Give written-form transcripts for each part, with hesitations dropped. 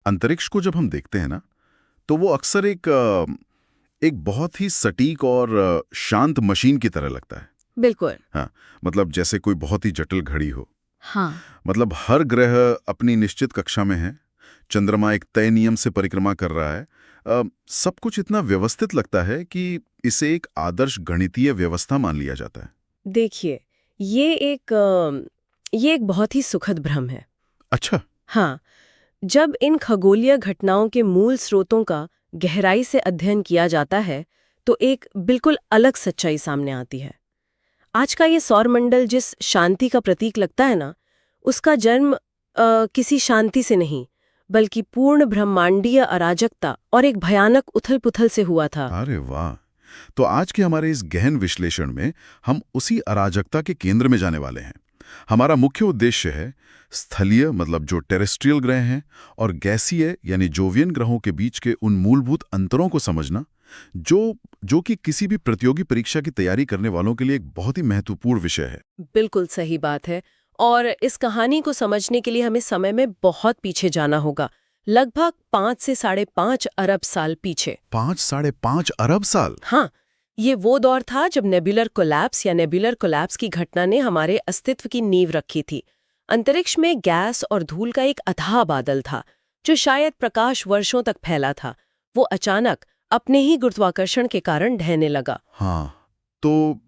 अंतरिक्ष को जब हम देखते हैं ना, तो वो अक्सर एक बहुत ही सटीक और शांत मशीन की तरह लगता है। बिल्कुल। हाँ, मतलब जैसे कोई बहुत ही जटिल घड़ी हो। हाँ। मतलब हर ग्रह अपनी निश्चित कक्षा में है, चंद्रमा एक तय नियम से परिक्रमा कर रहा है। सब कुछ इतना व्यवस्थित लगता है कि इसे एक आदर्श गणितीय व्यवस्था मान लिया जाता है। देखिए, ये एक बहुत ही सुखद भ्रम है। अच्छा। हाँ, जब इन खगोलीय घटनाओं के मूल स्रोतों का गहराई से अध्ययन किया जाता है, तो एक बिल्कुल अलग सच्चाई सामने आती है। आज का ये सौरमंडल जिस शांति का प्रतीक लगता है ना, उसका जन्म किसी शांति से नहीं, बल्कि पूर्ण ब्रह्मांडीय अराजकता और एक भयानक उथल-पुथल से हुआ था। अरे वाह! तो आज के हमारे इस गहन विश्लेषण में हम उसी अराजकता के केंद्र में जाने वाले हैं। हमारा मुख्य उद्देश्य है स्थलीय मतलब जो टेरेस्ट्रियल ग्रह हैं और गैसीय यानी जोवियन ग्रहों के बीच के उन मूलभूत अंतरों को समझना, जो कि किसी भी प्रतियोगी परीक्षा की तैयारी करने वालों के लिए एक बहुत ही महत्वपूर्ण विषय है। बिल्कुल सही बात है। और इस कहानी को समझने के लिए हमें समय में बहुत पीछे जाना होगा, लगभग 5 से 5.5 अरब साल पीछे। 5-5.5 अरब साल? हाँ, ये वो दौर था जब नेबुलर कोलैप्स की घटना ने हमारे अस्तित्व की नींव रखी थी। अंतरिक्ष में गैस और धूल का एक अथाह बादल था, जो शायद प्रकाश वर्षों तक फैला था। वो अचानक अपने ही गुरुत्वाकर्षण के कारण ढहने लगा। हाँ, तो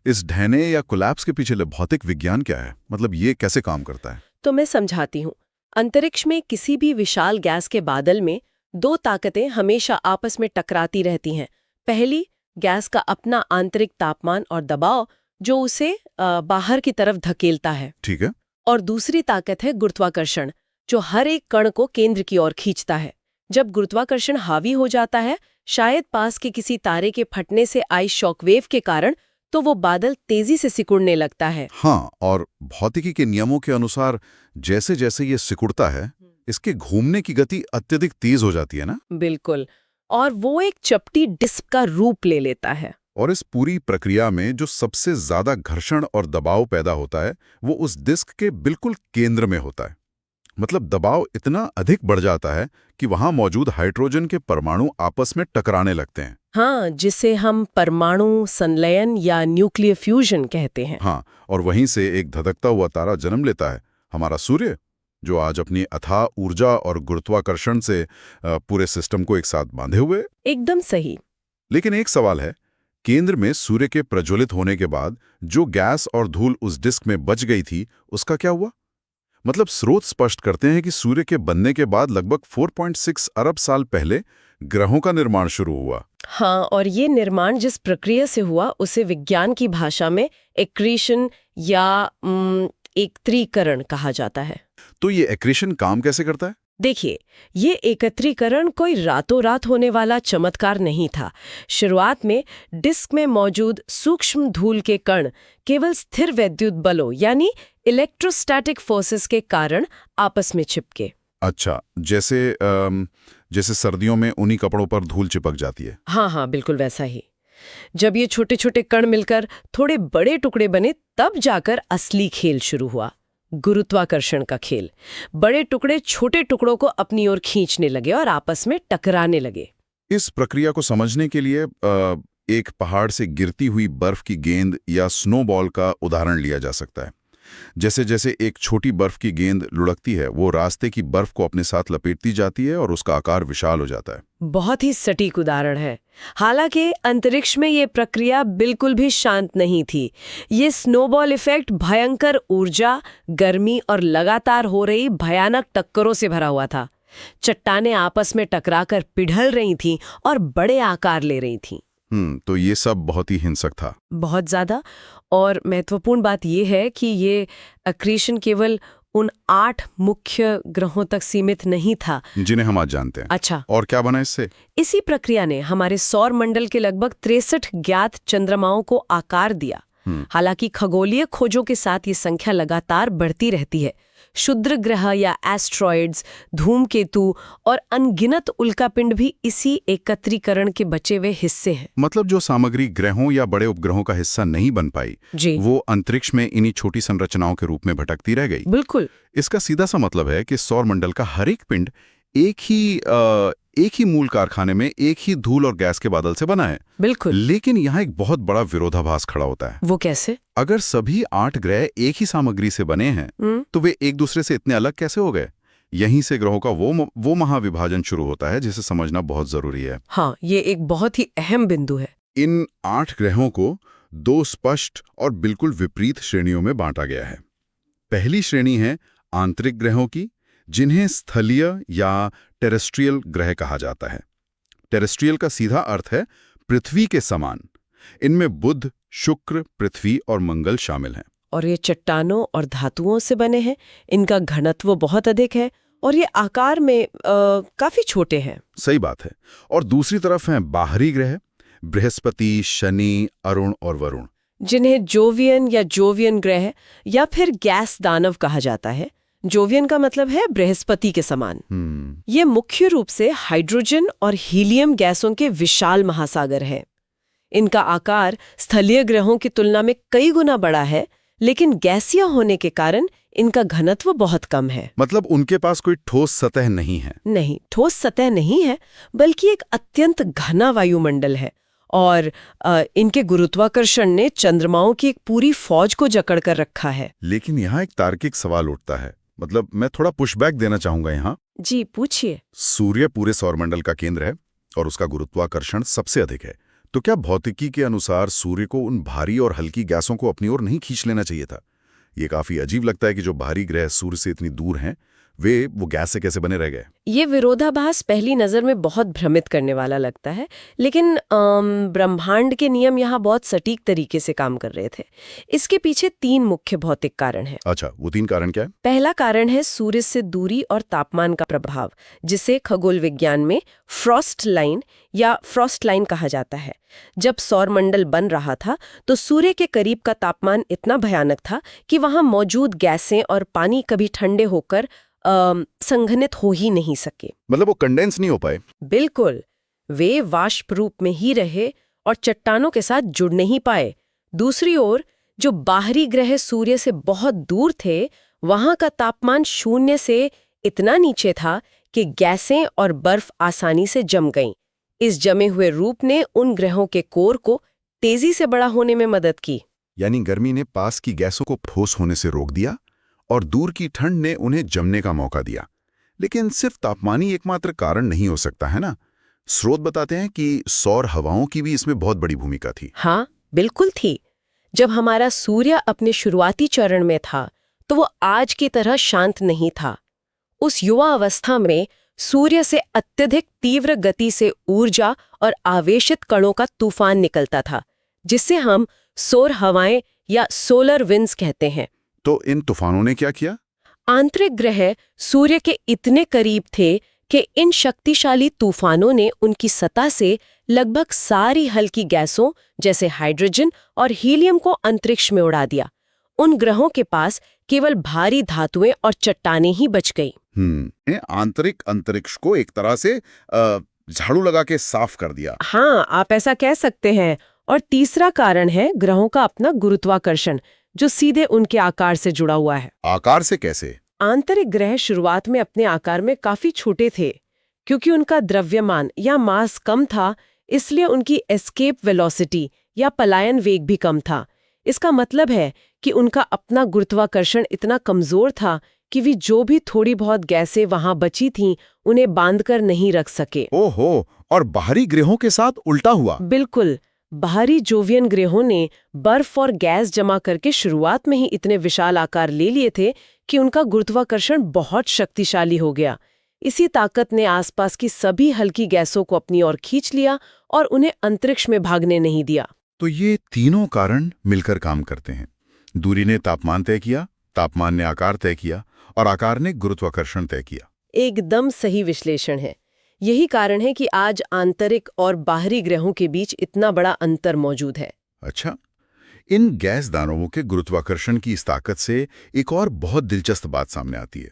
इस ढहने या कोलैप्स के पीछे भौतिक विज्ञान क्या है? मतलब ये कैसे काम करता है? तो मैं समझाती हूँ। अंतरिक्ष में किसी भी विशाल गैस के बादल में दो ताकतें हमेशा आपस में टकराती रहती हैं। पहली, गैस का अपना आंतरिक तापमान और दबाव, जो उसे बाहर की तरफ धकेलता है। ठीक है। और दूसरी ताकत है गुरुत्वाकर्षण, जो हर एक कण को केंद्र की ओर खींचता है। जब गुरुत्वाकर्षण हावी हो जाता है, शायद पास के किसी तारे के फटने से आई शॉकवेव के कारण, तो वो बादल तेजी से सिकुड़ने लगता है। हाँ, और भौतिकी के नियमों के अनुसार जैसे जैसे ये सिकुड़ता है, इसके घूमने की गति अत्यधिक तेज हो जाती है ना? बिल्कुल। और वो एक चपटी डिस्क का रूप ले लेता है। और इस पूरी प्रक्रिया में जो सबसे ज्यादा घर्षण और दबाव पैदा होता है, वो उस डिस्क के बिल्कुल केंद्र में होता है। मतलब दबाव इतना अधिक बढ़ जाता है कि वहां मौजूद हाइड्रोजन के परमाणु आपस में टकराने लगते हैं। हाँ, जिसे हम परमाणु संलयन या न्यूक्लियर फ्यूजन कहते हैं। हाँ, और वहीं से एक धधकता हुआ तारा जन्म लेता है, हमारा सूर्य, जो आज अपनी अथाह ऊर्जा और गुरुत्वाकर्षण से पूरे सिस्टम को एक साथ बांधे हुए। एकदम सही। लेकिन एक सवाल है, केंद्र में सूर्य के प्रज्वलित होने के बाद जो गैस और धूल उस डिस्क में बच गई थी, उसका क्या हुआ? मतलब स्रोत स्पष्ट करते हैं कि सूर्य के बनने के बाद लगभग 4.6 अरब साल पहले ग्रहों का निर्माण शुरू हुआ। हाँ, और ये निर्माण जिस प्रक्रिया से हुआ, उसे विज्ञान की भाषा में एक्रीशन या एकत्रीकरण कहा जाता है। तो ये एक्रीशन काम कैसे करता है? देखिए, ये एकत्रीकरण कोई रातों रात होने वाला चमत्कार नहीं था। शुरुआत में डिस्क में मौजूद सूक्ष्म धूल के कण केवल स्थिर वैद्युत बलों यानी इलेक्ट्रोस्टैटिक फोर्सेस के कारण आपस में चिपके। अच्छा, जैसे सर्दियों में ऊनी कपड़ों पर धूल चिपक जाती है। हाँ, बिल्कुल वैसा ही। जब ये छोटे छोटे कण मिलकर थोड़े बड़े टुकड़े बने, तब जाकर असली खेल शुरू हुआ, गुरुत्वाकर्षण का खेल। बड़े टुकड़े छोटे टुकड़ों को अपनी ओर खींचने लगे और आपस में टकराने लगे। इस प्रक्रिया को समझने के लिए एक पहाड़ से गिरती हुई बर्फ की गेंद या स्नोबॉल का उदाहरण लिया जा सकता है। जैसे जैसे एक छोटी बर्फ की गेंद लुढ़कती है, वो रास्ते की बर्फ को अपने साथ लपेटती जाती है और उसका आकार विशाल हो जाता है। बहुत ही सटीक उदाहरण है। हालांकि अंतरिक्ष में ये प्रक्रिया बिल्कुल भी शांत नहीं थी। ये स्नोबॉल इफेक्ट भयंकर ऊर्जा, गर्मी और लगातार हो रही भयानक टक्करों से भरा हुआ था। चट्टानें आपस में टकराकर पिघल रही थीं और बड़े आकार ले रही थीं। तो ये सब बहुत ही हिंसक था। बहुत ज्यादा। और महत्वपूर्ण बात यह है कि ये अक्रीशन केवल उन 8 मुख्य ग्रहों तक सीमित नहीं था जिन्हें हम आज जानते हैं। अच्छा, और क्या बना इससे? इसी प्रक्रिया ने हमारे सौर मंडल के लगभग 63 ज्ञात चंद्रमाओं को आकार दिया। हालांकि खगोलीय खोजों के साथ ये संख्या लगातार बढ़ती रहती है। क्षुद्र ग्रह या एस्ट्रॉइड्स, धूमकेतु और अनगिनत उल्कापिंड भी इसी एकत्रीकरण के बचे हुए हिस्से हैं। मतलब जो सामग्री ग्रहों या बड़े उपग्रहों का हिस्सा नहीं बन पाई, जी वो अंतरिक्ष में इन्हीं छोटी संरचनाओं के रूप में भटकती रह गई। बिल्कुल। इसका सीधा सा मतलब है कि सौर मंडल का हर एक पिंड एक ही मूल कारखाने में एक ही धूल और गैस के बादल से बना है। बिल्कुल। लेकिन यहाँ एक बहुत बड़ा विरोधाभास खड़ा होता है। वो कैसे? अगर सभी 8 ग्रह एक ही सामग्री से बने हैं, तो वे एक दूसरे से इतने अलग कैसे हो गए? यहीं से ग्रहों का वो महाविभाजन शुरू होता है जिसे समझना बहुत जरूरी है। हाँ, ये एक बहुत ही अहम बिंदु है। इन 8 ग्रहों को 2 स्पष्ट और बिल्कुल विपरीत श्रेणियों में बांटा गया है। पहली श्रेणी है आंतरिक ग्रहों की, जिन्हें स्थलीय या टेरेस्ट्रियल ग्रह कहा जाता है। टेरेस्ट्रियल का सीधा अर्थ है पृथ्वी के समान। इनमें बुध, शुक्र, पृथ्वी और मंगल शामिल हैं। और ये चट्टानों और धातुओं से बने हैं। इनका घनत्व बहुत अधिक है और ये आकार में काफी छोटे हैं। सही बात है। और दूसरी तरफ हैं बाहरी ग्रह, बृहस्पति, शनि, अरुण और वरुण, जिन्हें जोवियन ग्रह या फिर गैस दानव कहा जाता है। जोवियन का मतलब है बृहस्पति के समान। ये मुख्य रूप से हाइड्रोजन और हीलियम गैसों के विशाल महासागर है। इनका आकार स्थलीय ग्रहों की तुलना में कई गुना बड़ा है, लेकिन गैसीय होने के कारण इनका घनत्व बहुत कम है। मतलब उनके पास कोई ठोस सतह नहीं है। नहीं, ठोस सतह नहीं है, बल्कि एक अत्यंत घना वायुमंडल है। और इनके गुरुत्वाकर्षण ने चंद्रमाओं की एक पूरी फौज को जकड़ कर रखा है। लेकिन यहाँ एक तार्किक सवाल उठता है। मतलब मैं थोड़ा पुशबैक देना चाहूंगा यहाँ। जी पूछिए। सूर्य पूरे सौरमंडल का केंद्र है और उसका गुरुत्वाकर्षण सबसे अधिक है। तो क्या भौतिकी के अनुसार सूर्य को उन भारी और हल्की गैसों को अपनी ओर नहीं खींच लेना चाहिए था? ये काफी अजीब लगता है कि जो भारी ग्रह सूर्य से इतनी दूर हैं, वो गैस से कैसे बने रह गए? ये विरोधाभास पहली नजर में बहुत भ्रमित करने वाला लगता है, लेकिन ब्रह्मांड के नियम यहाँ बहुत सटीक तरीके से काम कर रहे थे। इसके पीछे 3 मुख्य भौतिक कारण हैं। अच्छा, वो 3 कारण क्या है? पहला कारण है सूर्य से दूरी और तापमान का प्रभाव, जिसे खगोल विज्ञान में फ्रॉस्ट लाइन कहा जाता है। जब सौरमंडल बन रहा था तो सूर्य के करीब का तापमान इतना भयानक था कि वहां मौजूद गैसें और पानी कभी ठंडे होकर संघनित हो ही नहीं सके। मतलब वो कंडेंस नहीं हो पाए? बिल्कुल, वे वाष्प रूप में ही रहे और चट्टानों के साथ जुड़ नहीं पाए। दूसरी ओर जो बाहरी ग्रह सूर्य से बहुत दूर थे, वहां का तापमान 0 से इतना नीचे था कि गैसें और बर्फ आसानी से जम गईं। इस जमे हुए रूप ने उन ग्रहों के कोर को तेजी से बड़ा होने में मदद की। यानी गर्मी ने पास की गैसों को ठोस होने से रोक दिया और दूर की ठंड ने उन्हें जमने का मौका दिया। लेकिन सिर्फ तापमान ही एकमात्र कारण नहीं हो सकता है ना? स्रोत बताते हैं कि सौर हवाओं की भी इसमें बहुत बड़ी भूमिका थी। हाँ, बिल्कुल थी। जब हमारा सूर्य अपने शुरुआती चरण में था, तो वो आज की तरह शांत नहीं था। उस युवा अवस्था में सूर्य से अत्यधिक तीव्र गति से ऊर्जा और आवेशित कणों का तूफान निकलता था, जिसे हम सौर हवाएं या सोलर विंड्स कहते हैं। तो इन तूफानों ने क्या किया? आंतरिक ग्रह सूर्य के इतने करीब थे कि इन शक्तिशाली तूफानों ने उनकी सतह से लगभग सारी हल्की गैसों जैसे हाइड्रोजन और हीलियम को अंतरिक्ष में उड़ा दिया। उन ग्रहों के पास केवल भारी धातुएं और चट्टानें ही बच गई। आंतरिक अंतरिक्ष को एक तरह से झाड़ू लगा के साफ कर दिया। हाँ, आप ऐसा कह सकते हैं। और तीसरा कारण है ग्रहों का अपना गुरुत्वाकर्षण, जो सीधे उनके आकार से जुड़ा हुआ है। आकार से कैसे? आंतरिक ग्रह शुरुआत में अपने आकार में काफी छोटे थे, क्योंकि उनका द्रव्यमान या मास कम था, इसलिए उनकी एस्केप वेलोसिटी या पलायन वेग भी कम था। इसका मतलब है कि उनका अपना गुरुत्वाकर्षण इतना कमजोर था कि वे जो भी थोड़ी बहुत गैसें वहां बची थीं, उन्हें बांधकर नहीं रख सके। ओहो, और बाहरी ग्रहों के साथ उल्टा हुआ। बिल्कुल, बाहरी जोवियन ग्रहों ने बर्फ और गैस जमा करके शुरुआत में ही इतने विशाल आकार ले लिए थे कि उनका गुरुत्वाकर्षण बहुत शक्तिशाली हो गया। इसी ताकत ने आसपास की सभी हल्की गैसों को अपनी ओर खींच लिया और उन्हें अंतरिक्ष में भागने नहीं दिया। तो ये तीनों कारण मिलकर काम करते हैं। दूरी ने तापमान तय किया, तापमान ने आकार तय किया और आकार ने गुरुत्वाकर्षण तय किया। एकदम सही विश्लेषण है। यही कारण है कि आज आंतरिक और बाहरी ग्रहों के बीच इतना बड़ा अंतर मौजूद है। अच्छा, इन गैस दानवों के गुरुत्वाकर्षण की इस ताकत से एक और बहुत दिलचस्प बात सामने आती है।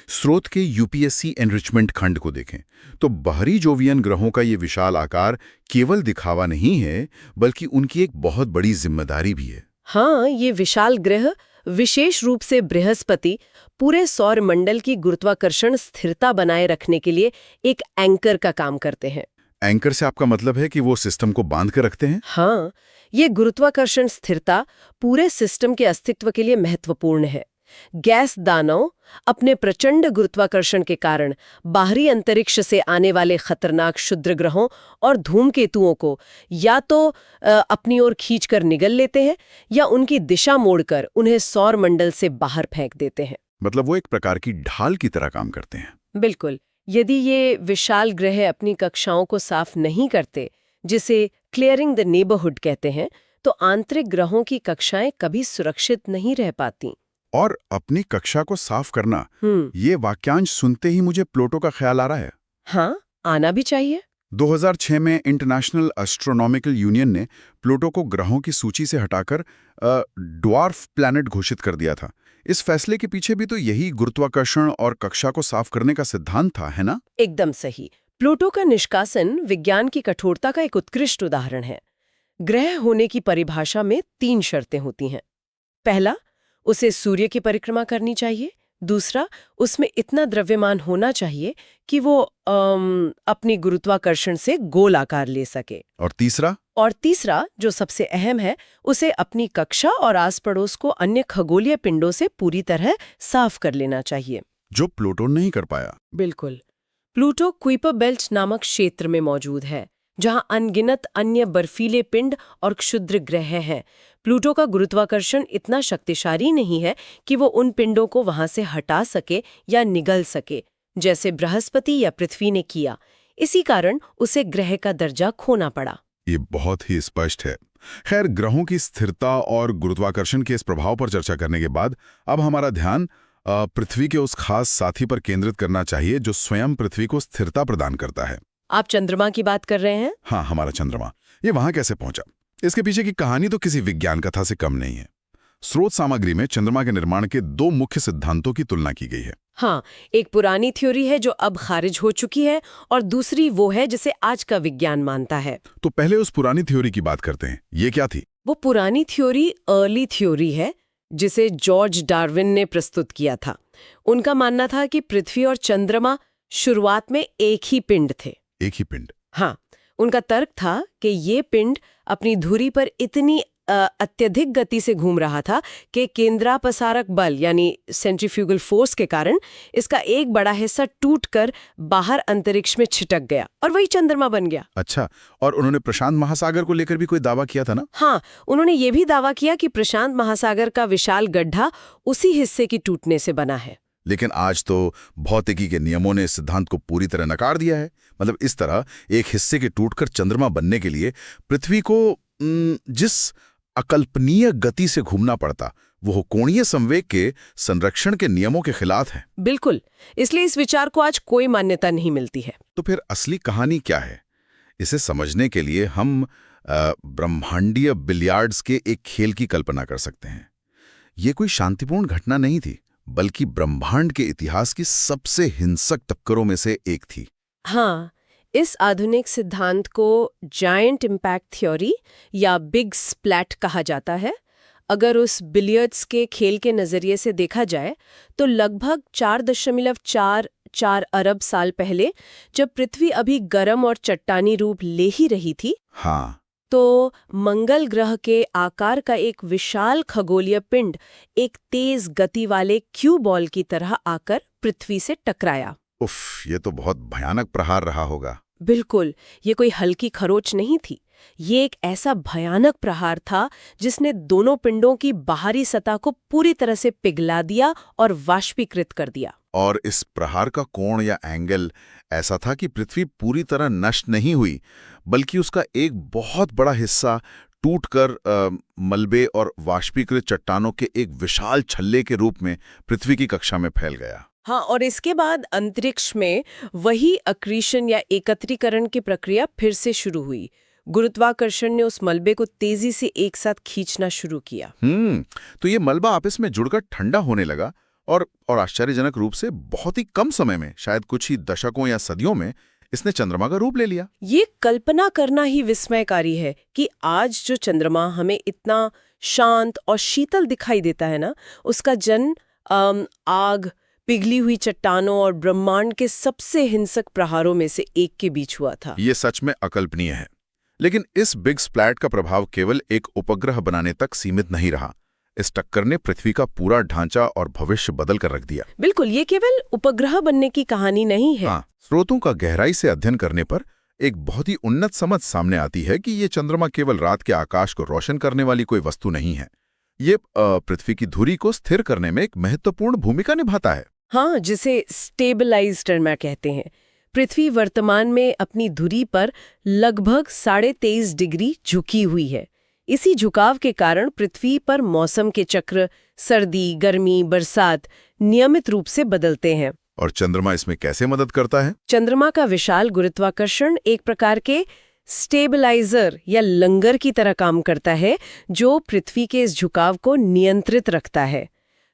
स्रोत के यूपीएससी एनरिचमेंट खंड को देखें तो बाहरी जोवियन ग्रहों का ये विशाल आकार केवल दिखावा नहीं है, बल्कि उनकी एक बहुत बड़ी जिम्मेदारी भी है। हाँ, ये विशाल ग्रह, विशेष रूप से बृहस्पति, पूरे सौर मंडल की गुरुत्वाकर्षण स्थिरता बनाए रखने के लिए एक एंकर का काम करते हैं। एंकर से आपका मतलब है कि वो सिस्टम को बांध कर रखते हैं? हाँ, ये गुरुत्वाकर्षण स्थिरता पूरे सिस्टम के अस्तित्व के लिए महत्वपूर्ण है। गैस दानव अपने प्रचंड गुरुत्वाकर्षण के कारण बाहरी अंतरिक्ष से आने वाले खतरनाक क्षुद्र ग्रहों और धूमकेतुओं को या तो अपनी ओर खींचकर निगल लेते हैं या उनकी दिशा मोड़कर उन्हें सौर मंडल से बाहर फेंक देते हैं। मतलब वो एक प्रकार की ढाल की तरह काम करते हैं। बिल्कुल। यदि ये विशाल ग्रह अपनी कक्षाओं को साफ नहीं करते, जिसे क्लियरिंग द नेबरहुड कहते हैं, तो आंतरिक ग्रहों की कक्षाएं कभी सुरक्षित नहीं रह पाती। और अपनी कक्षा को साफ करना, ये वाक्यांश सुनते ही मुझे प्लूटो का ख्याल आ रहा है। हाँ, आना भी चाहिए। 2006 में इंटरनेशनल एस्ट्रोनॉमिकल यूनियन ने प्लूटो को ग्रहों की सूची से हटाकर ड्वार्फ प्लैनेट घोषित कर दिया था। इस फैसले के पीछे भी तो यही गुरुत्वाकर्षण और कक्षा को साफ करने का सिद्धांत था, है ना? एकदम सही। प्लूटो का निष्कासन विज्ञान की कठोरता का एक उत्कृष्ट उदाहरण है। ग्रह होने की परिभाषा में 3 शर्तें होती हैं। पहला, उसे सूर्य की परिक्रमा करनी चाहिए। दूसरा, उसमें इतना द्रव्यमान होना चाहिए कि वो अपनी गुरुत्वाकर्षण से गोल आकार ले सके। और तीसरा, जो सबसे अहम है, उसे अपनी कक्षा और आस पड़ोस को अन्य खगोलीय पिंडों से पूरी तरह साफ कर लेना चाहिए, जो प्लूटो नहीं कर पाया। बिल्कुल। प्लूटो कुइपर बेल्ट नामक क्षेत्र में मौजूद है, जहां अनगिनत अन्य बर्फीले पिंड और क्षुद्र ग्रह हैं। प्लूटो का गुरुत्वाकर्षण इतना शक्तिशाली नहीं है कि वो उन पिंडों को वहां से हटा सके या निगल सके, जैसे बृहस्पति या पृथ्वी ने किया। इसी कारण उसे ग्रह का दर्जा खोना पड़ा। ये बहुत ही स्पष्ट है। खैर, ग्रहों की स्थिरता और गुरुत्वाकर्षण के इस प्रभाव पर चर्चा करने के बाद अब हमारा ध्यान पृथ्वी के उस खास साथी पर केंद्रित करना चाहिए जो स्वयं पृथ्वी को स्थिरता प्रदान करता है। आप चंद्रमा की बात कर रहे हैं? हाँ, हमारा चंद्रमा। ये वहां कैसे पहुंचा? इसके पीछे की कहानी तो किसी विज्ञान कथा से कम नहीं है। स्रोत सामग्री में चंद्रमा के निर्माण के 2 मुख्य सिद्धांतों की तुलना की गई है। हाँ, एक पुरानी थ्योरी है जो अब खारिज हो चुकी है, और दूसरी वो है जिसे आज का विज्ञान मानता है। तो पहले उस पुरानी थ्योरी की बात करते हैं। ये क्या थी? वो पुरानी थ्योरी अर्ली थ्योरी है, जिसे जॉर्ज डार्विन ने प्रस्तुत किया था। उनका मानना था कि पृथ्वी और चंद्रमा शुरुआत में एक ही पिंड थे। एक ही पिंड? हाँ, उनका तर्क था कि ये पिंड अपनी धुरी पर इतनी अत्यधिक गति से घूम रहा था कि केंद्रापसारक बल यानी सेंट्रीफ्यूगल फोर्स के कारण इसका एक बड़ा हिस्सा टूटकर बाहर अंतरिक्ष में छिटक गया और वही चंद्रमा बन गया। अच्छा, और उन्होंने प्रशांत महासागर को लेकर भी कोई दावा किया था ना? हाँ, उन्होंने ये भी दावा किया कि प्रशांत महासागर का विशाल गड्ढा उसी हिस्से की टूटने से बना है। लेकिन आज तो भौतिकी के नियमों ने इस सिद्धांत को पूरी तरह नकार दिया है। मतलब इस तरह एक हिस्से के टूटकर चंद्रमा बनने के लिए पृथ्वी को जिस अकल्पनीय गति से घूमना पड़ता, वो कोणीय संवेग के संरक्षण के नियमों के खिलाफ है। बिल्कुल, इसलिए इस विचार को आज कोई मान्यता नहीं मिलती है। तो फिर असली कहानी क्या है? इसे समझने के लिए हम ब्रह्मांडीय बिलियार्ड्स के एक खेल की कल्पना कर सकते हैं। ये कोई शांतिपूर्ण घटना नहीं थी, बल्कि ब्रह्मांड के इतिहास की सबसे हिंसक टक्करों में से एक थी। हाँ, इस आधुनिक सिद्धांत को जायंट इम्पैक्ट थ्योरी या बिग स्प्लैट कहा जाता है। अगर उस बिलियर्ड्स के खेल के नजरिए से देखा जाए तो लगभग 4.44 अरब साल पहले, जब पृथ्वी अभी गर्म और चट्टानी रूप ले ही रही थी, हाँ, तो मंगल ग्रह के आकार का एक विशाल खगोलीय पिंड एक तेज गति वाले क्यू बॉल की तरह आकर पृथ्वी से टकराया। उफ, ये तो बहुत भयानक प्रहार रहा होगा। बिल्कुल, ये कोई हल्की खरोच नहीं थी। ये एक ऐसा भयानक प्रहार था जिसने दोनों पिंडों की बाहरी सतह को पूरी तरह से पिघला दिया और वाष्पीकृत कर दिया। और इस प्रहार का कोण या एंगल ऐसा था कि पृथ्वी पूरी तरह नष्ट नहीं हुई, बल्कि उसका एक बहुत बड़ा हिस्सा टूटकर मलबे और वाष्पीकृत चट्टानों के एक विशाल छल्ले के रूप में पृथ्वी की कक्षा में फैल गया। हाँ, और इसके बाद अंतरिक्ष में वही अक्रीशन या एकत्रीकरण की प्रक्रिया फिर से शुरू हुई। गुरुत्वाकर्षण ने उस मलबे को तेजी से एक साथ खींचना शुरू किया। तो ये मलबा आपस में जुड़कर ठंडा होने लगा और आश्चर्यजनक रूप से बहुत ही कम समय में, शायद कुछ ही दशकों या सदियों में, इसने चंद्रमा का रूप ले लिया। ये कल्पना करना ही विस्मयकारी है कि आज जो चंद्रमा हमें इतना शांत और शीतल दिखाई देता है ना, उसका जन्म आग, पिघली हुई चट्टानों और ब्रह्मांड के सबसे हिंसक प्रहारों में से एक के बीच हुआ था। ये सच में अकल्पनीय है। लेकिन इस बिग स्प्लैट का प्रभाव केवल एक उपग्रह बनाने तक सीमित नहीं रहा। इस टक्कर ने पृथ्वी का पूरा ढांचा और भविष्य बदल कर रख दिया। बिल्कुल, ये केवल उपग्रह बनने की कहानी नहीं है। हाँ, स्रोतों का गहराई से अध्ययन करने पर एक बहुत ही उन्नत समझ सामने आती है कि ये चंद्रमा केवल रात के आकाश को रोशन करने वाली कोई वस्तु नहीं है। ये पृथ्वी की धुरी को स्थिर करने में एक महत्वपूर्ण भूमिका निभाता है। हाँ, जिसे स्टेबलाइज्ड कहते हैं। पृथ्वी वर्तमान में अपनी धुरी पर लगभग 23.5 डिग्री झुकी हुई है। इसी झुकाव के कारण पृथ्वी पर मौसम के चक्र, सर्दी, गर्मी, बरसात नियमित रूप से बदलते हैं। और चंद्रमा इसमें कैसे मदद करता है? चंद्रमा का विशाल गुरुत्वाकर्षण एक प्रकार के स्टेबलाइजर या लंगर की तरह काम करता है, जो पृथ्वी के इस झुकाव को नियंत्रित रखता है।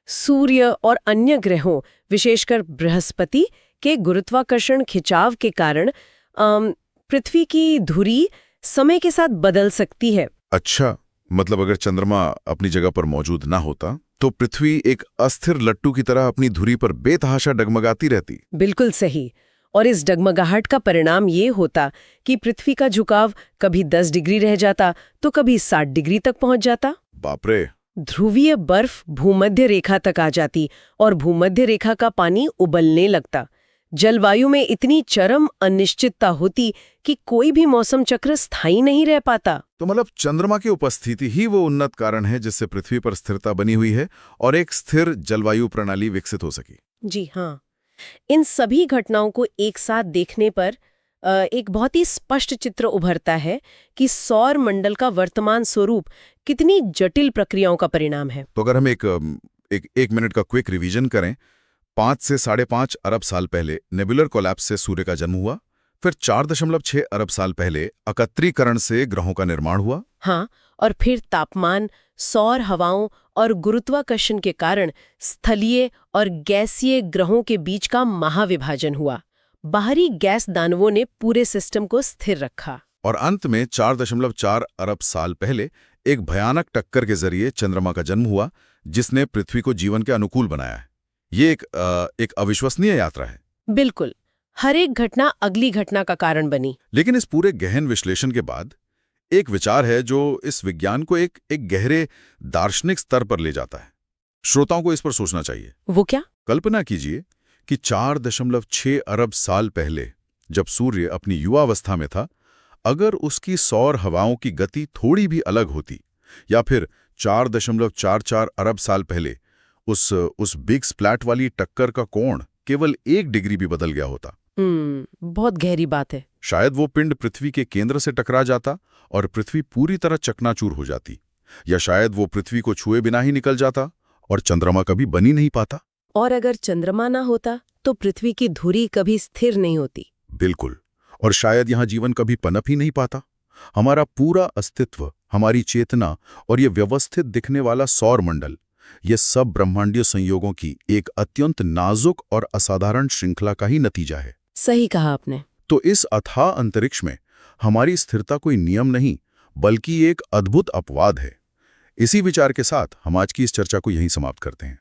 सूर्य और अन्य ग्रहों, विशेषकर बृहस्पति के गुरुत्वाकर्षण खिंचाव के कारण पृथ्वी की धुरी समय के साथ बदल सकती है। अच्छा, मतलब अगर चंद्रमा अपनी जगह पर मौजूद ना होता तो पृथ्वी एक अस्थिर लट्टू की तरह अपनी धुरी पर बेतहाशा डगमगाती रहती। बिल्कुल सही। और इस डगमगाहट का परिणाम ये होता कि पृथ्वी का झुकाव कभी 10 डिग्री रह जाता तो कभी 60 डिग्री तक पहुंच जाता। बाप रे! ध्रुवीय बर्फ भूमध्य रेखा तक आ जाती और भूमध्य रेखा का पानी उबलने लगता। जलवायु में इतनी चरम अनिश्चितता होती कि कोई भी मौसम चक्र स्थायी नहीं रह पाता। तो मतलब चंद्रमा की उपस्थिति ही वो उन्नत कारण है जिससे पृथ्वी पर स्थिरता बनी हुई है और एक स्थिर जलवायु प्रणाली विकसित हो सकी। जी हाँ, इन सभी घटनाओं को एक साथ देखने पर एक बहुत ही स्पष्ट चित्र उभरता है कि सौर मंडल का वर्तमान स्वरूप कितनी जटिल प्रक्रियाओं का परिणाम है। तो अगर हम एक मिनट का क्विक रिवीजन करें, 5 से 5.5 अरब साल पहले नेबुलर कोलैप्स से सूर्य का जन्म हुआ। फिर 4.6 अरब साल पहले एकत्रीकरण से ग्रहों का निर्माण हुआ। हाँ, और फिर तापमान, सौर हवाओं और गुरुत्वाकर्षण के कारण स्थलीय और गैसीय ग्रहों के बीच का महाविभाजन हुआ। बाहरी गैस दानवों ने पूरे सिस्टम को स्थिर रखा। और अंत में 4.4 अरब साल पहले एक भयानक टक्कर के जरिए चंद्रमा का जन्म हुआ, जिसने पृथ्वी को जीवन के अनुकूल बनाया है। ये एक अविश्वसनीय यात्रा है। बिल्कुल, हर एक घटना अगली घटना का कारण बनी। लेकिन इस पूरे गहन विश्लेषण के बाद एक विचार है जो इस विज्ञान को एक गहरे दार्शनिक स्तर पर ले जाता है। श्रोताओं को इस पर सोचना चाहिए। वो क्या? कल्पना कीजिए कि 4.6 अरब साल पहले जब सूर्य अपनी युवावस्था में था, अगर उसकी सौर हवाओं की गति थोड़ी भी अलग होती, या फिर 4.44 अरब साल पहले उस बिग स्प्लैट वाली टक्कर का कोण केवल 1 डिग्री भी बदल गया होता। बहुत गहरी बात है। शायद वो पिंड पृथ्वी के केंद्र से टकरा जाता और पृथ्वी पूरी तरह चकनाचूर हो जाती, या शायद वो पृथ्वी को छुए बिना ही निकल जाता और चंद्रमा कभी बन ही नहीं पाता। और अगर चंद्रमा ना होता तो पृथ्वी की धुरी कभी स्थिर नहीं होती। बिल्कुल, और शायद यहाँ जीवन कभी पनप ही नहीं पाता। हमारा पूरा अस्तित्व, हमारी चेतना और ये व्यवस्थित दिखने वाला सौर मंडल, ये सब ब्रह्मांडीय संयोगों की एक अत्यंत नाजुक और असाधारण श्रृंखला का ही नतीजा है। सही कहा आपने। तो इस अथाह अंतरिक्ष में हमारी स्थिरता कोई नियम नहीं, बल्कि एक अद्भुत अपवाद है। इसी विचार के साथ हम आज की इस चर्चा को यहीं समाप्त करते हैं।